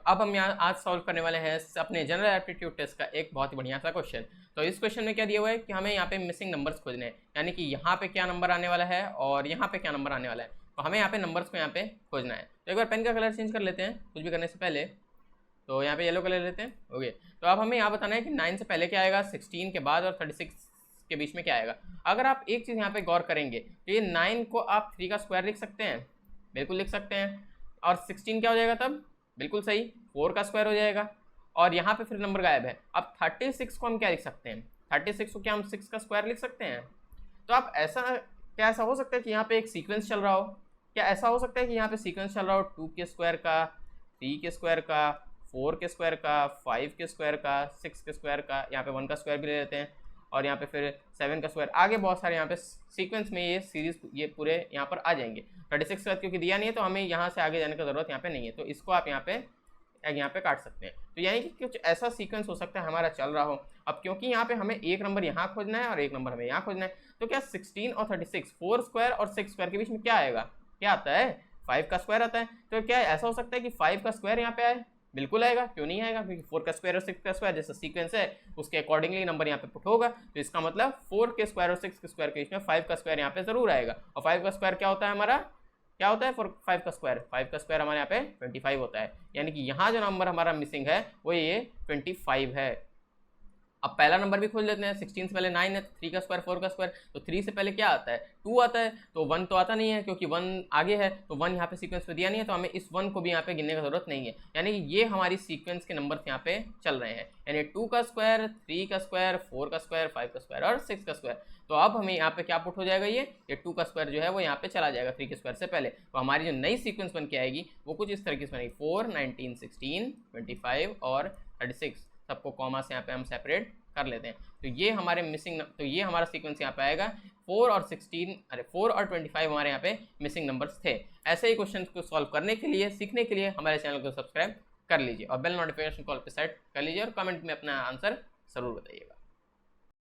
अब हम यहाँ आज सॉल्व करने वाले हैं अपने जनरल एप्टीट्यूड टेस्ट का एक बहुत ही बढ़िया सा क्वेश्चन। तो इस क्वेश्चन में क्या दिया हुआ है कि हमें यहाँ पे मिसिंग नंबर्स खोजने हैं, यानी कि यहाँ पे क्या नंबर आने वाला है और यहाँ पे क्या नंबर आने वाला है। तो हमें यहाँ पे नंबर्स को यहाँ पे खोजना है। तो एक बार पेन का कलर चेंज कर लेते हैं कुछ भी करने से पहले। तो यहाँ पे येलो कलर लेते हैं। ओके, तो अब हमें यहाँ बताना है कि 9 से पहले क्या आएगा, 16 के बाद और 36 के बीच में क्या आएगा। अगर आप एक चीज़ यहाँ पे गौर करेंगे तो ये 9 को आप 3 का स्क्वायर लिख सकते हैं, बिल्कुल लिख सकते हैं। और 16 क्या हो जाएगा तब, बिल्कुल सही 4 का स्क्वायर हो जाएगा। और यहाँ पे फिर नंबर गायब है। अब 36 को हम क्या लिख सकते हैं, 36 को क्या हम 6 का स्क्वायर लिख सकते हैं। तो आप क्या ऐसा हो सकता है कि यहाँ पे एक सीक्वेंस चल रहा हो, क्या ऐसा हो सकता है कि यहाँ पे सीक्वेंस चल रहा हो 2 के स्क्वायर का, 3 के स्क्वायर का, 4 के स्क्वायर का, 5 के स्क्वायर का, 6 के स्क्वायर का, यहाँ पे 1 का स्क्वायर भी ले लेते हैं, और यहाँ पे फिर 7 का स्क्वायर, आगे बहुत सारे यहाँ पे सीक्वेंस में ये सीरीज ये पूरे यहाँ पर आ जाएंगे। 36 का क्योंकि दिया नहीं है तो हमें यहाँ से आगे जाने की ज़रूरत यहाँ पे नहीं है, तो इसको आप यहाँ पे काट सकते हैं। तो यानी कि कुछ ऐसा सीक्वेंस हो सकता है हमारा चल रहा हो। अब क्योंकि यहाँ पे हमें एक नंबर यहाँ खोजना है और एक नंबर हमें यहाँ खोजना है, तो क्या 16 और 36 4 स्क्वायर और 6 स्क्वायर के बीच में क्या आएगा, क्या आता है, 5 का स्क्वायर आता है। तो क्या ऐसा हो सकता है कि 5 का स्क्वायर यहाँ पे आए, बिल्कुल आएगा, क्यों नहीं आएगा, क्योंकि 4 का स्क्वायर और 6 का स्क्वायर जैसा सीक्वेंस है उसके अकॉर्डिंगली नंबर यहाँ पे पुट होगा। तो इसका मतलब 4 के स्क्वायर और 6 के स्क्वायर के बीच में 5 का स्क्वायर यहाँ पे जरूर आएगा। और 5 का स्क्वायर क्या होता है हमारा, क्या होता है 5 का स्क्वायर, 5 का स्क्वायर हमारे यहाँ पे 25 होता है। यानी कि यहाँ जो नंबर हमारा मिसिंग है वो ये 25 है। अब पहला नंबर भी खोज लेते हैं। 16 से पहले 9 है तो 3 का स्क्वायर 4 का स्क्वायर, तो 3 से पहले क्या आता है, 2 आता है। तो 1 तो आता नहीं है क्योंकि 1 आगे है, तो 1 यहाँ पे सीक्वेंस पे दिया नहीं है, तो हमें इस 1 को भी यहाँ पे गिनने की जरूरत नहीं है। यानी कि ये हमारी सीक्वेंस के नंबर यहाँ पे चल रहे हैं, यानी 2 का स्क्वायर, 3 का स्क्वायर, 4 का स्क्वायर, 5 का स्क्वायर और 6 का स्क्वायर। तो अब हमें यहाँ पे क्या पुट हो जाएगा, ये 2 का स्क्वायर जो है वो यहाँ पे चला जाएगा 3 के स्क्वायर से पहले। तो हमारी जो नई सीक्वेंस बन के आएगी वो कुछ इस तरीके से बनेगी, 4, 19, 16, 25 और 36, सबको कॉमा से यहाँ पे हम सेपरेट कर लेते हैं। तो ये हमारे तो ये हमारा सीक्वेंस यहाँ पे आएगा 4 और 25 हमारे यहाँ पे मिसिंग नंबर्स थे। ऐसे ही क्वेश्चन को सॉल्व करने के लिए, सीखने के लिए हमारे चैनल को सब्सक्राइब कर लीजिए और बेल नोटिफिकेशन कॉल पे सेट कर लीजिए और कमेंट में अपना आंसर जरूर बताइएगा।